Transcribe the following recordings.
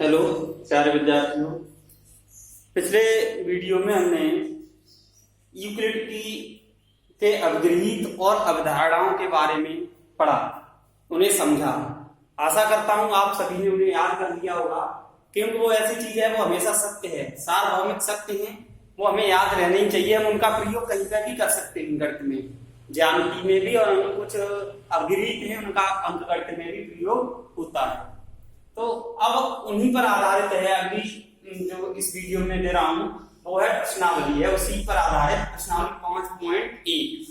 Hello प्यारे विद्यार्थियों। पिछले वीडियो में हमने यूक्लिड की के अवगृहीत और अवधारणाओं के बारे में पढ़ा, उन्हें समझा। आशा करता हूं आप सभी ने उन्हें याद कर लिया होगा, क्योंकि वो ऐसी चीज है, वो हमेशा सत्य है, सार्वभौमिक सत्य है, वो हमें याद रहने ही चाहिए। हम उनका प्रयोग कहीं पर भी कर सकते हैं, गणित में, ज्यामिति में भी, और कुछ अवगृहीत है उनका अंकगणित में भी प्रयोग होता है। तो अब उन्हीं पर आधारित है अगली जो इस वीडियो में दे रहा हूं, वो है प्रश्नावली, है उसी पर आधारित प्रश्नावली 5.1।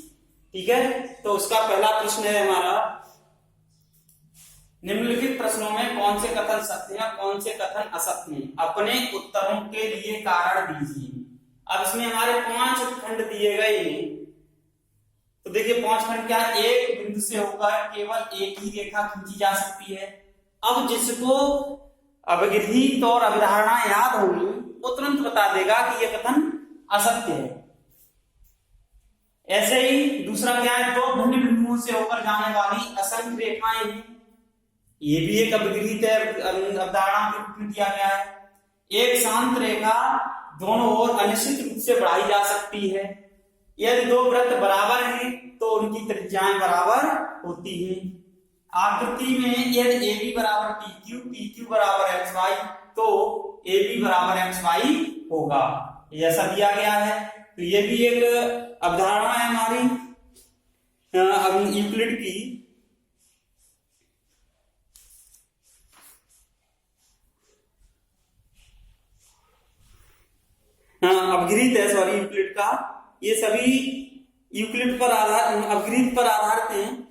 ठीक है, तो उसका पहला प्रश्न है हमारा, निम्नलिखित प्रश्नों में कौन से कथन सत्य हैं और कौन से कथन असत्य हैं, अपने उत्तरों के लिए कारण दीजिए। अब इसमें हमारे 5 खंड दिए गए हैं। तो देखिए 5 खंड क्या, एक बिंदु से होकर केवल एक ही रेखा खींची जा सकती है। अब जिसको अवगृहीत और अवधारणा याद होगी वो तुरंत बता देगा कि यह कथन असत्य है। ऐसे ही दूसरा क्या है, दो भिन्न बिंदुओं से होकर जाने वाली असंख्य रेखाएं हैं, ये भी एक अवगृहीत अवधारणा के रूप में दिया गया है। एक शांत रेखा दोनों ओर अनिश्चित रूप से बढ़ाई जा सकती है। यदि दो वृत्त बराबर हैं तो उनकी त्रिज्याएं बराबर होती हैं। आकृति में यदि ए बी बराबर टी क्यू बराबर एक्स वाई, तो ए बी बराबर एक्स वाई होगा, ऐसा दिया गया है। तो ये भी एक अवधारणा है हमारी यूक्लिड की। अवगृहीत है, सॉरी, यूक्लिड का। ये सभी यूक्लिड पर अवगृहीत पर आधारित हैं।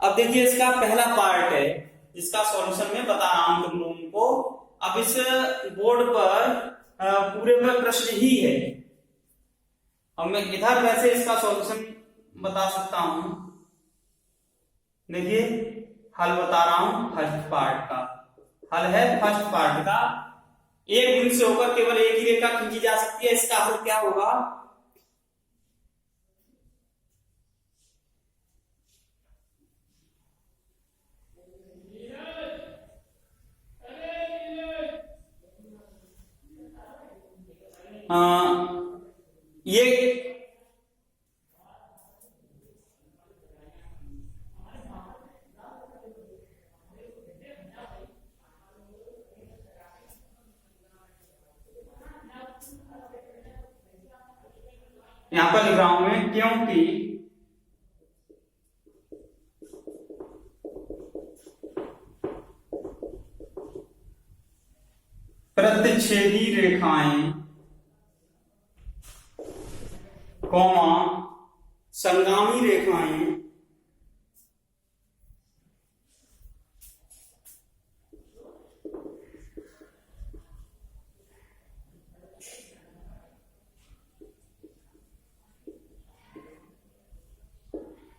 अब देखिए इसका पहला पार्ट है, जिसका सॉल्यूशन मैं बता रहा हूं तुम लोगों को। अब इस बोर्ड पर पूरे में प्रश्न ही है। अब मैं इधर वैसे इसका सॉल्यूशन बता सकता हूं। देखिए हल बता रहा हूं, फर्स्ट पार्ट का हल है। फर्स्ट पार्ट का, एक बिंदु से होकर केवल एक ही रेखा खींची जा सकती है, इसका हल क्या होगा। ये यहां पर लिख रहा हूं मैं, क्योंकि प्रतिच्छेदी रेखाएं कौमा संगामी रेखाएं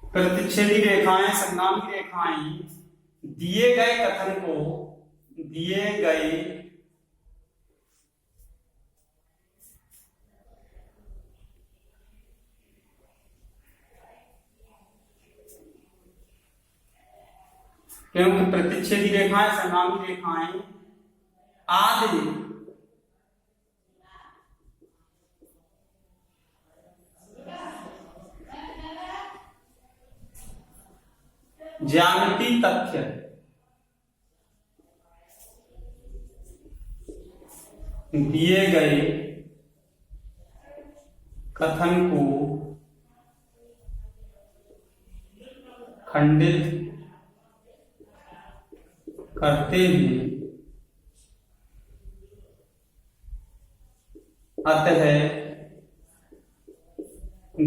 प्रतिच्छेदी रेखाएं संगामी रेखाएं दिए गए कथन को, दिए गए क्योंकि प्रतिच्छेदी रेखाएं संगामी रेखाएं आदि ज्यामितीय तथ्य दिए गए कथन को खंडित करते हैं, अतः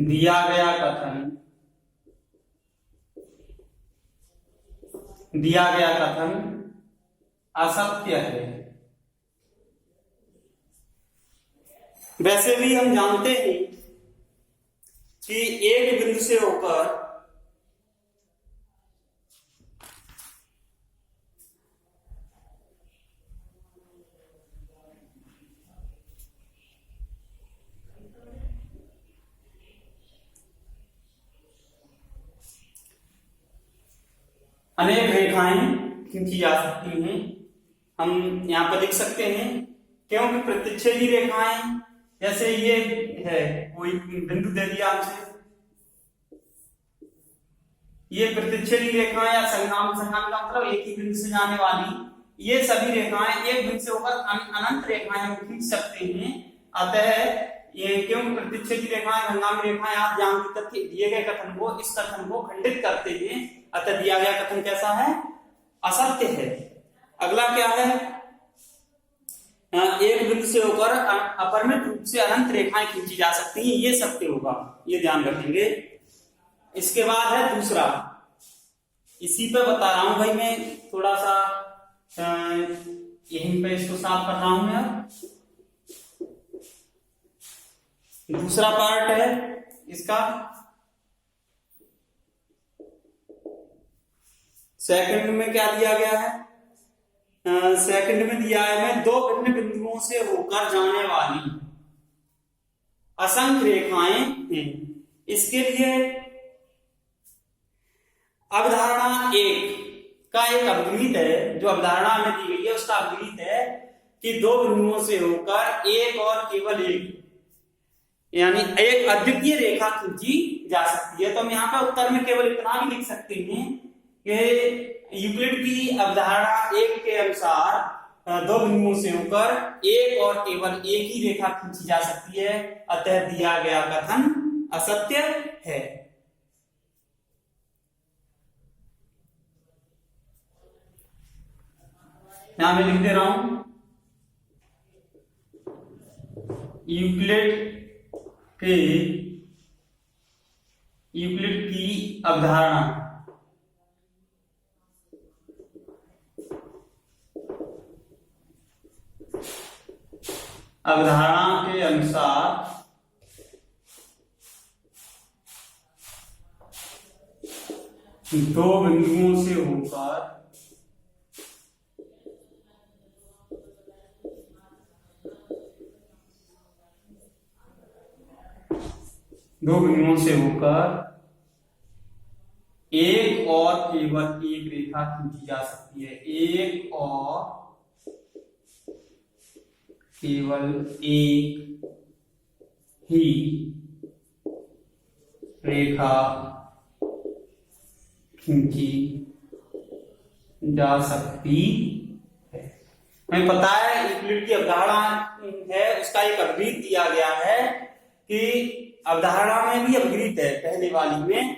दिया गया कथन असत्य है। वैसे भी हम जानते हैं कि एक बिंदु से होकर अनेक रेखाएं खींची जा सकती हैं। हम यहाँ पर लिख सकते हैं क्योंकि प्रतिच्छेदी रेखाएं, जैसे ये है कोई बिंदु दे दिया हमसे, ये प्रतिच्छेदी रेखाएं या संगामी का मतलब एक ही बिंदु से जाने वाली ये सभी रेखाएं एक बिंदु से होकर अनंत रेखाएं हम खींच सकते हैं। अतः ये क्योंकि प्रतिच्छेदी रेखाएं संगामी रेखाएं आप ज्यामितीय तथ्य दिए गए कथन को इस कथन को खंडित करते हैं, अतः दिया गया कथन कैसा है? असत्य है। अगला क्या है? एक बिंदु से होकर अपरिमित रूप से अनंत रेखाएं खींची जा सकती हैं, ये सत्य होगा, ये ध्यान रखेंगे। इसके बाद है दूसरा, इसी पे बता रहा हूं भाई मैं, थोड़ा सा यहीं पे इसको साफ कर रहा हूं मैं। दूसरा पार्ट है इसका, सेकंड में क्या दिया गया है? सेकंड में दिया है मैं, दो भिन्न बिंदुओं से होकर जाने वाली असंख्य रेखाएं हैं। इसके लिए अवधारणा एक का एक अवगृहीत है, जो अवधारणा में दी गई है उसका अवगृहीत है कि दो बिंदुओं से होकर एक और केवल एक यानी एक अद्वितीय रेखा खींची जा सकती है। तो हम यहाँ पर उत्तर में केवल इतना भी लिख सकते हैं कि यूक्लिड की अवधारणा एक के अनुसार दो बिंदुओं से होकर एक और केवल एक ही रेखा खींची जा सकती है, अतः दिया गया कथन असत्य है। यहां मैं लिख दे रहा हूं, यूक्लिड की अवधारणा के अनुसार दो बिंदुओं से होकर एक और केवल एक रेखा खींची जा सकती है, एक और केवल एक ही रेखा खींची जा सकती है। हमें पता है यूक्लिड की अवधारणा है, उसका एक अवगृहीत दिया गया है कि अवधारणा में भी अवगृहीत है पहले वाली में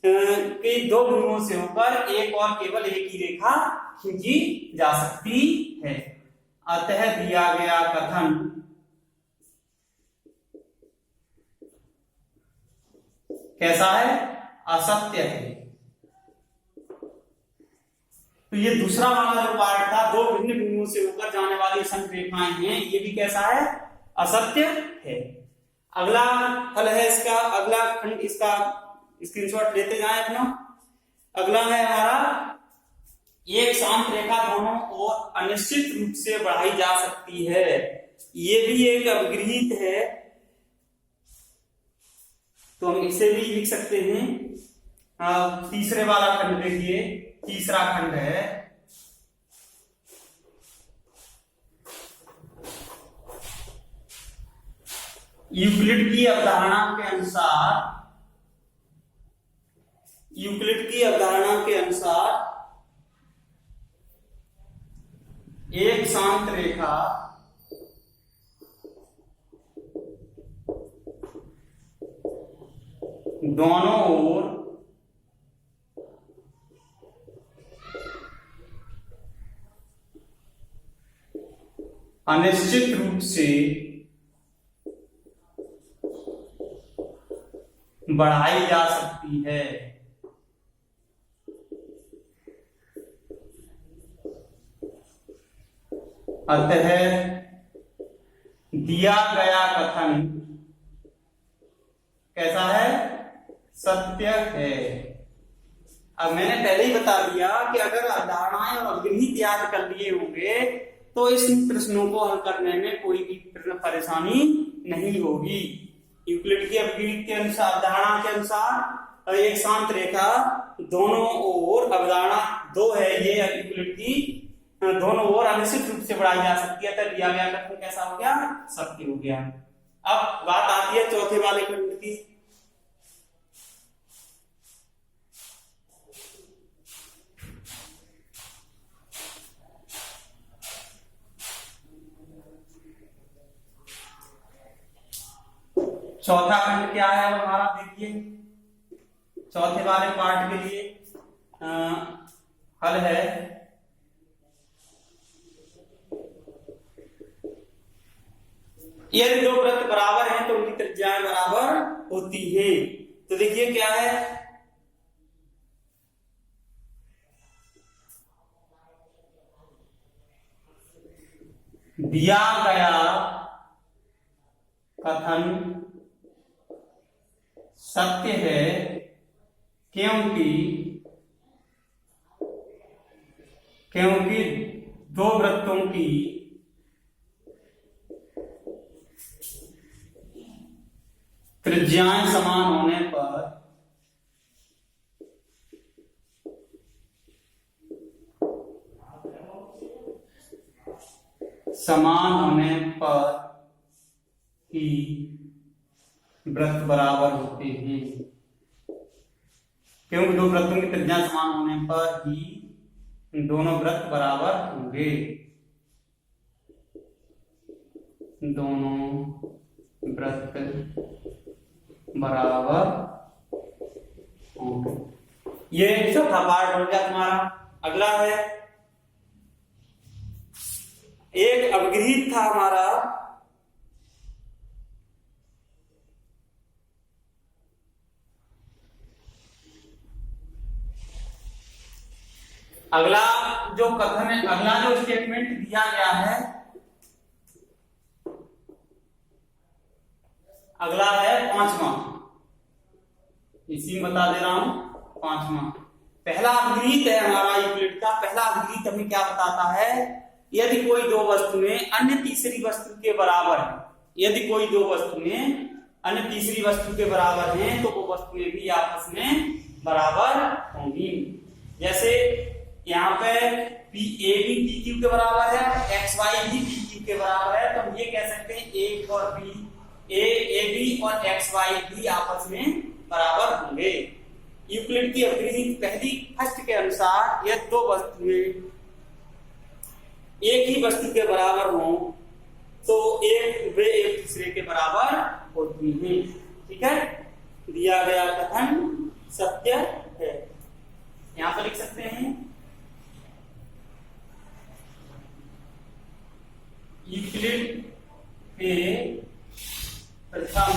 कि दो बिंदुओं से होकर एक और केवल एक ही रेखा खींची जा सकती है, अतः दिया गया कथन कैसा है? असत्य है। तो ये दूसरा वाला जो पार्ट था, दो भिन्न बिंदुओं से होकर जाने वाली असंख्य रेखाएं हैं, ये भी कैसा है? असत्य है। अगला फल है इसका, अगला खंड, इसका स्क्रीनशॉट लेते जाएं अपना। अगला है हमारा, एक शांत रेखा दोनों ओर अनिश्चित रूप से बढ़ाई जा सकती है, ये भी एक अवगृहीत है। तो हम इसे भी लिख सकते हैं। तीसरे वाला खंड देखिए, तीसरा खंड है, यूक्लिड की अवधारणा के अनुसार एक शांत रेखा दोनों ओर अनिश्चित रूप से बढ़ाई जा सकती है। अतः दिया गया कथन कैसा है? सत्य है। अब मैंने पहले ही बता दिया कि अगर अवधारणाएं और अवगृहीत याद कर लिए होंगे तो इस प्रश्नों को हल करने में कोई भी परेशानी नहीं होगी। यूक्लिड की अवगृहीत के अनुसार, अवधारणा के अनुसार एक शांत रेखा दोनों ओर, अवधारणा दो है ये यूक्लिड की, दोनों ओर अनिश्चित रूप से बढ़ाई जा सकती है, तो दिया गया कथन कैसा हो गया? सत्य हो गया। अब बात आती है चौथे वाले खंड की। चौथा खंड क्या है हमारा? देखिए, चौथे वाले पार्ट के लिए हल है यदि दो वृत्त बराबर हैं तो उनकी त्रिज्याएं बराबर होती है। तो देखिए क्या है, दिया गया कथन सत्य है क्योंकि दो वृत्तों की त्रिज्याएं समान होने पर ही वृत्त बराबर होते हैं। क्योंकि दो वृत्तों की त्रिज्या समान होने पर ही दोनों वृत्त बराबर होंगे। दोनों वृत्त बराबर होंगे। ये चौथा पार्ट हो गया तुम्हारा। अगला है, एक अवगृहीत था हमारा अगला जो कथन है, अगला जो स्टेटमेंट दिया गया है, अगला है पांचवा। इसी में बता दे रहा हूं, पांचवा। पहला अवगृहीत है हमारा यूक्लिड का। पहला अवगृहीत हमें क्या बताता है? यदि कोई दो वस्तुएं अन्य तीसरी वस्तु के बराबर है, यदि कोई दो वस्तुएं अन्य तीसरी वस्तु के बराबर हैं तो वो वस्तुएं भी आपस में बराबर होंगी। जैसे यहाँ पे ए भी पी क्यू के बराबर है, एक्स वाई भी पी क्यू के बराबर है, तो हम ये कह सकते हैं ए और बी, ए बी और एक्स वाई भी आपस में बराबर होंगे। यूक्लिड की अवगृहीत पहली फर्स्ट के अनुसार यदि दो वस्तुएं एक ही वस्तु के बराबर हो तो वे एक दूसरे के बराबर होती हैं। ठीक है, दिया गया कथन सत्य है। यहां पर लिख सकते हैं यूक्लिड के प्रथम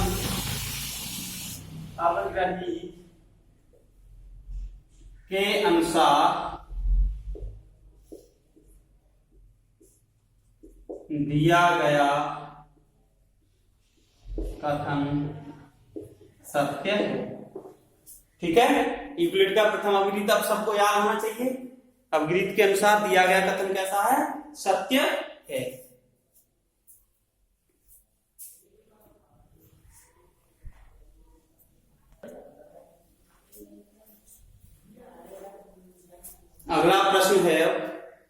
अवग्रही के अनुसार दिया गया कथन सत्य है। ठीक है, यूक्लिड का प्रथम अवगृहीत अब सबको याद होना चाहिए। अवगृहीत के अनुसार दिया गया कथन कैसा है? सत्य है। अगला प्रश्न है,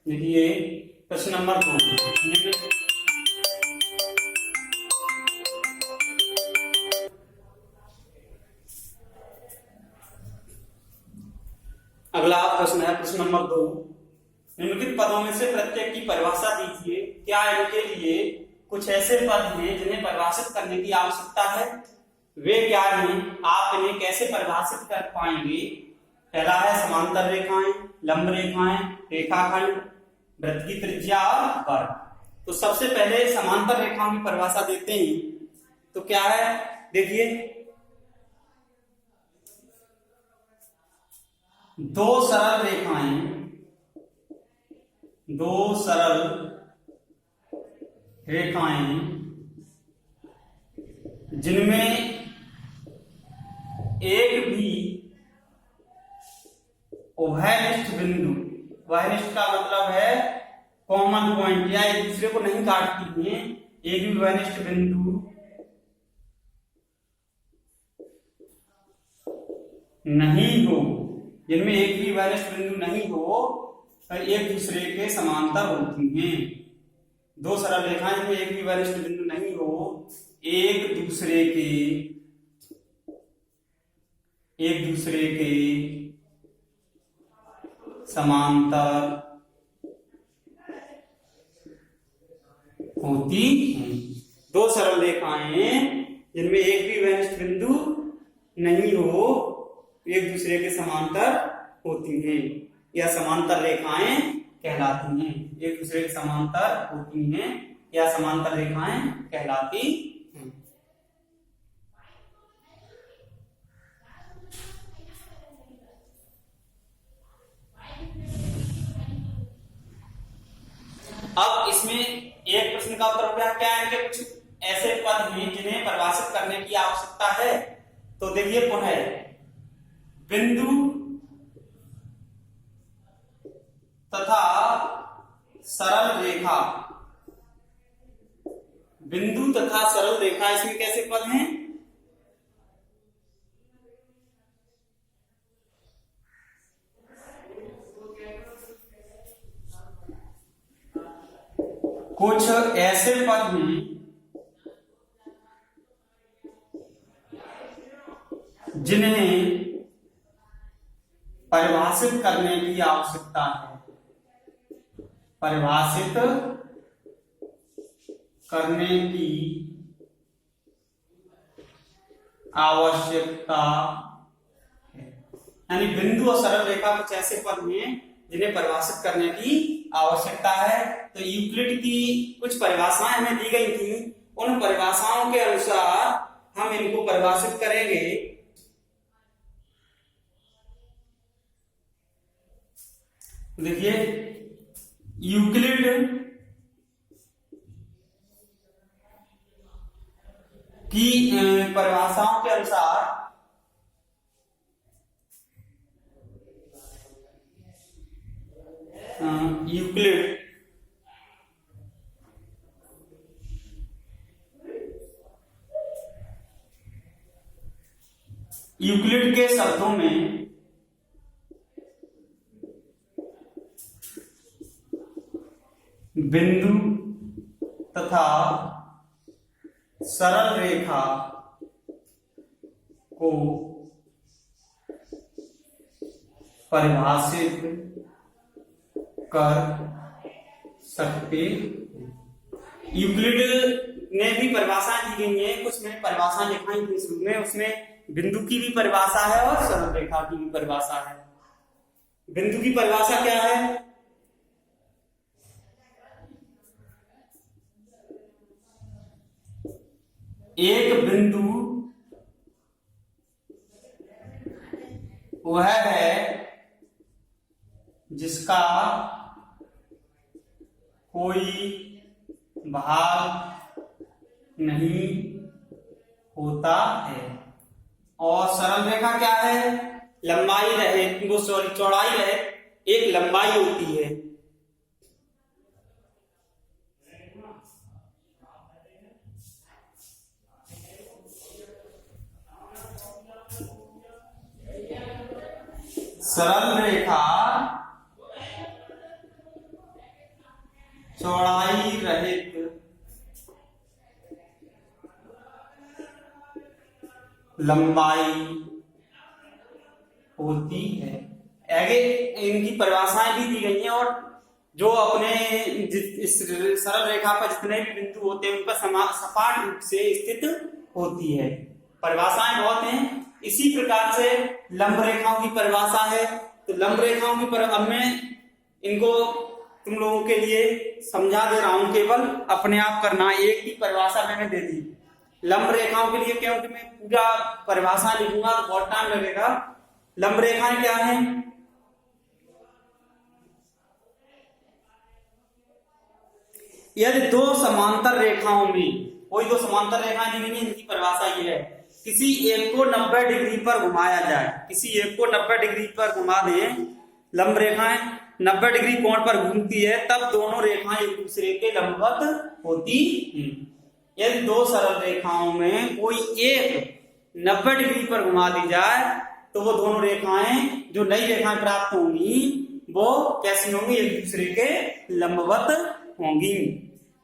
देखिए प्रश्न नंबर 2। अगला प्रश्न है प्रश्न नंबर 2। निम्नलिखित पदों में से प्रत्येक की परिभाषा दीजिए। क्या इनके लिए कुछ ऐसे पद हैं जिन्हें परिभाषित करने की आवश्यकता है? वे क्या हैं? आप इन्हें कैसे परिभाषित कर पाएंगे? पहला है समांतर रेखाएं, लंब रेखाएं, रेखाखंड, वृत्त की त्रिज्या और वर्ग। तो सबसे पहले समांतर रेखाओं की परिभाषा देते हैं। तो क्या है, देखिए, दो सरल रेखाएं जिनमें एक भी उभयनिष्ठ बिंदु, उभयनिष्ठ का मतलब है कॉमन पॉइंट या एक दूसरे को नहीं काटती हैं, एक भी उभयनिष्ठ बिंदु नहीं हो, जिनमें एक भी उभयनिष्ठ बिंदु नहीं हो एक दूसरे के समांतर होती हैं। दो सरल रेखाएं जिनमें एक भी वरिष्ठ बिंदु नहीं हो एक दूसरे के समांतर होती हैं। दो सरल रेखाएं जिनमें एक भी वरिष्ठ बिंदु नहीं हो एक दूसरे के समांतर होती हैं या समांतर रेखाएं कहलाती हैं। एक दूसरे के समांतर होती हैं या समांतर रेखाएं कहलाती हैं। अब इसमें एक प्रश्न का उत्तर हो गया, क्या इनके कुछ ऐसे पद हैं जिन्हें परिभाषित करने की आवश्यकता है? तो देखिए पुनः बिंदु तथा सरल रेखा, बिंदु तथा सरल रेखा इसमें कैसे पद हैं? कुछ ऐसे पद हैं जिन्हें परिभाषित करने की आवश्यकता है। परिभाषित करने की आवश्यकता है। यानी बिंदु और सरल रेखा कुछ ऐसे पद हैं जिन्हें परिभाषित करने की आवश्यकता है। तो यूक्लिड की कुछ परिभाषाएं हमें दी गई थी, उन परिभाषाओं के अनुसार हम इनको परिभाषित करेंगे। देखिए यूक्लिड की परिभाषाओं के अनुसार यूक्लिड के शब्दों में बिंदु तथा सरल रेखा को परिभाषित कर सकते। यूक्लिड ने भी परिभाषाएं दी गई हैं, कुछ में परिभाषाएं लिखाई थी शुरू में, उसमें बिंदु की भी परिभाषा है और सरल रेखा की भी परिभाषा है। बिंदु की परिभाषा क्या है? एक बिंदु वह है जिसका कोई भाग नहीं होता है। और सरल रेखा क्या है? लंबाई रहे, वो सॉरी चौड़ाई रहे, एक लंबाई होती है। सरल रेखा चौड़ाई रहित लंबाई होती है। आगे इनकी परिभाषाएं भी दी गई हैं और जो अपने इस सरल रेखा पर जितने भी बिंदु होते हैं उन पर सपाट रूप से स्थित होती है। परिभाषाएं बहुत हैं। इसी प्रकार से लंब रेखाओं की परिभाषा है। तो लंब रेखाओं की अब मैं इनको तुम लोगों के लिए समझा दे रहा हूं, केवल अपने आप करना। एक ही परिभाषा मैंने दे दी लंब रेखाओं के लिए, क्योंकि मैं पूरा परिभाषा लिखूंगा तो बहुत टाइम लगेगा। लंब रेखाएं क्या हैं? यदि दो समांतर रेखाओं में कोई दो समांतर रेखाएं दी गई, इनकी परिभाषा ये है, किसी एक को 90 डिग्री पर घुमाया जाए, किसी एक को 90 डिग्री पर घुमा दें, लंब रेखाएं 90 डिग्री कोण पर घूमती है, तब दोनों रेखाएं एक दूसरे के लंबवत होती हैं। यदि दो सरल रेखाओं में कोई एक 90 डिग्री पर घुमा दी जाए तो वो दोनों रेखाएं, जो नई रेखाएं प्राप्त होंगी, वो कैसी होंगी, एक दूसरे के लंबवत होंगी।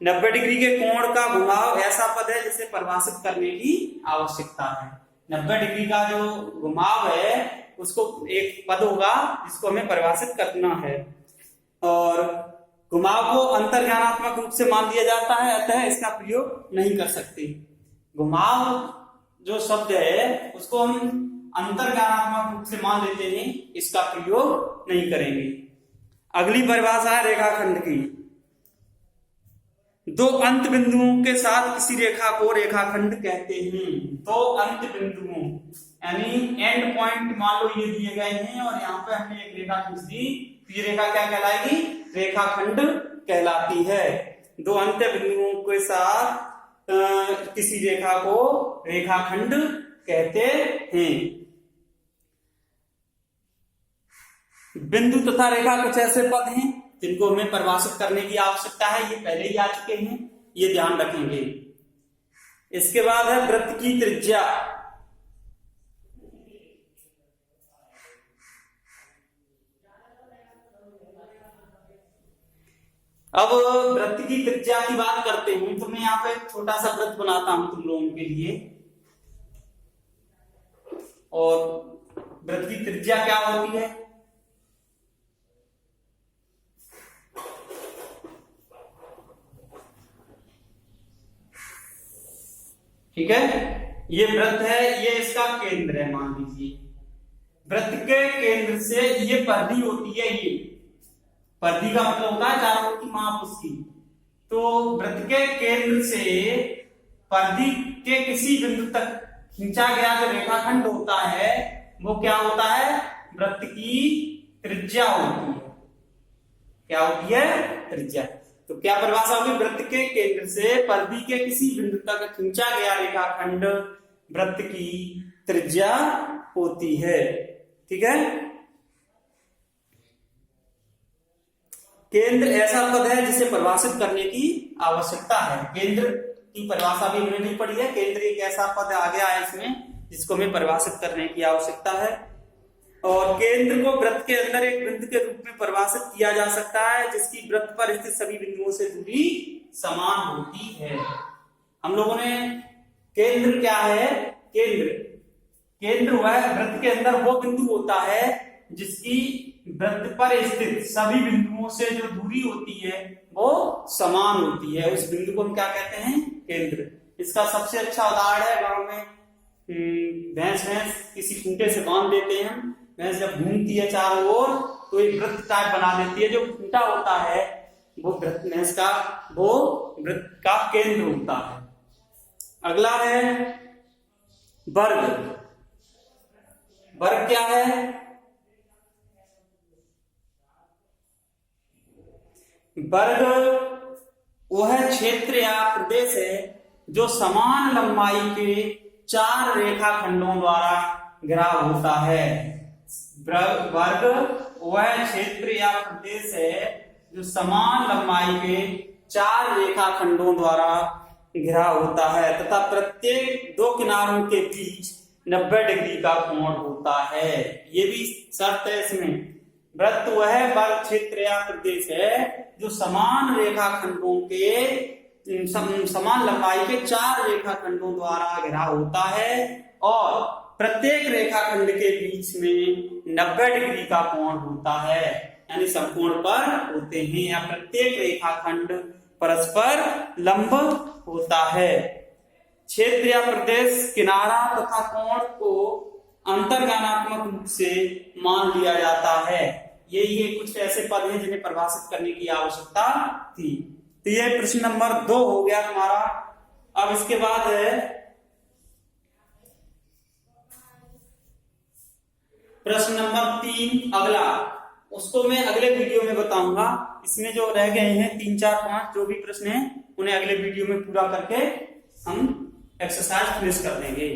90 डिग्री के कोण का घुमाव ऐसा पद है जिसे परिभाषित करने की आवश्यकता है। 90 डिग्री का जो घुमाव है उसको एक पद होगा जिसको हमें परिभाषित करना है, और घुमाव को अंतर्ज्ञानात्मक रूप से मान लिया जाता है, अतः इसका प्रयोग नहीं कर सकते। घुमाव जो शब्द है उसको हम अंतर्ज्ञानात्मक रूप से मान लेते हैं, इसका प्रयोग नहीं करेंगे। अगली परिभाषा है रेखाखंड की। दो अंत बिंदुओं के साथ किसी रेखा को रेखाखंड कहते हैं। दो अंत बिंदुओं यानी एंड पॉइंट मान लो ये दिए गए हैं और यहाँ पे हमने एक रेखा खींच दी, तो ये रेखा क्या कहलाएगी, रेखाखंड कहलाती है। दो अंत बिंदुओं के साथ किसी रेखा को रेखाखंड कहते हैं। बिंदु तथा रेखा कुछ ऐसे पद हैं जिनको हमें परिभाषित करने की आवश्यकता है, ये पहले ही आ चुके हैं, ये ध्यान रखेंगे। इसके बाद है वृत्त की त्रिज्या। अब वृत्त की त्रिज्या की बात करते हैं तो मैं यहाँ पे छोटा सा वृत्त बनाता हूं तुम लोगों के लिए, और वृत्त की त्रिज्या क्या होती है, ठीक है। ये वृत्त है, ये इसका केंद्र है, मान लीजिए वृत्त के केंद्र से ये परिधि होती है, ये परिधि का मतलब होता है चारों ओर की माप उसकी। तो वृत्त के केंद्र से परिधि के किसी बिंदु तक खींचा गया जो रेखाखंड होता है वो क्या होता है, वृत्त की त्रिज्या होती है। क्या होती है, त्रिज्या। तो क्या परिभाषा होगी, वृत्त के केंद्र से परिधि के किसी बिंदु तक खींचा गया रेखाखंड वृत्त की त्रिज्या होती है, ठीक है। केंद्र ऐसा पद है जिसे परिभाषित करने की आवश्यकता है। केंद्र की परिभाषा भी हमने नहीं पढ़ी है। केंद्र एक ऐसा पद आ गया है इसमें जिसको हमें परिभाषित करने की आवश्यकता है, और केंद्र को वृत्त के अंदर एक बिंदु के रूप में परिभाषित किया जा सकता है जिसकी वृत्त पर स्थित सभी बिंदुओं से दूरी समान होती है। हम लोगों ने केंद्र क्या है, केंद्र वह वृत्त के अंदर वो बिंदु होता है जिसकी वृत्त पर स्थित सभी बिंदुओं से जो दूरी होती है वो समान होती है, उस बिंदु को हम क्या कहते हैं, केंद्र। इसका सबसे अच्छा उदाहरण है, गांव में भैंस किसी खूंटे से बांध देते हैं, भैंस जब घूमती है चारों ओर तो एक वृत्त टाइप बना देती है, जो खूंटा होता है वो भैंस का वो वृत्त का केंद्र होता है। अगला है वर्ग। वर्ग क्या है, वर्ग वह क्षेत्र या प्रदेश है जो समान लंबाई के चार रेखाखंडों द्वारा घिरा होता है। वर्ग वह क्षेत्र या प्रदेश है जो समान लंबाई के चार रेखाखंडों द्वारा घिरा होता है तथा प्रत्येक दो किनारों के बीच 90 डिग्री का कोण होता है। ये भी शर्त है इसमें। वृत्त वह वर्ग क्षेत्र या प्रदेश है जो समान रेखाखंडों के समान लंबाई के चार रेखाखंडों द्वारा घिरा होता है और प्रत्येक रेखाखंड के बीच में 90 डिग्री का कोण होता है, यानी समकोण पर होते हैं, या प्रत्येक रेखाखंड परस्पर लंब होता है। क्षेत्र या प्रदेश किनारा तथा कोण को अंतर्ज्ञानात्मक रूप से मान लिया जाता है। ये कुछ ऐसे पद हैं जिन्हें परिभाषित करने की आवश्यकता थी। तो ये प्रश्न नंबर 2 हो गया तुम्हारा। अब इसके बाद है प्रश्न नंबर 3 अगला, उसको मैं अगले वीडियो में बताऊंगा। इसमें जो रह गए हैं 3, 4, 5 जो भी प्रश्न हैं उन्हें अगले वीडियो में पूरा करके हम एक्सरसाइज फिनिश कर देंगे।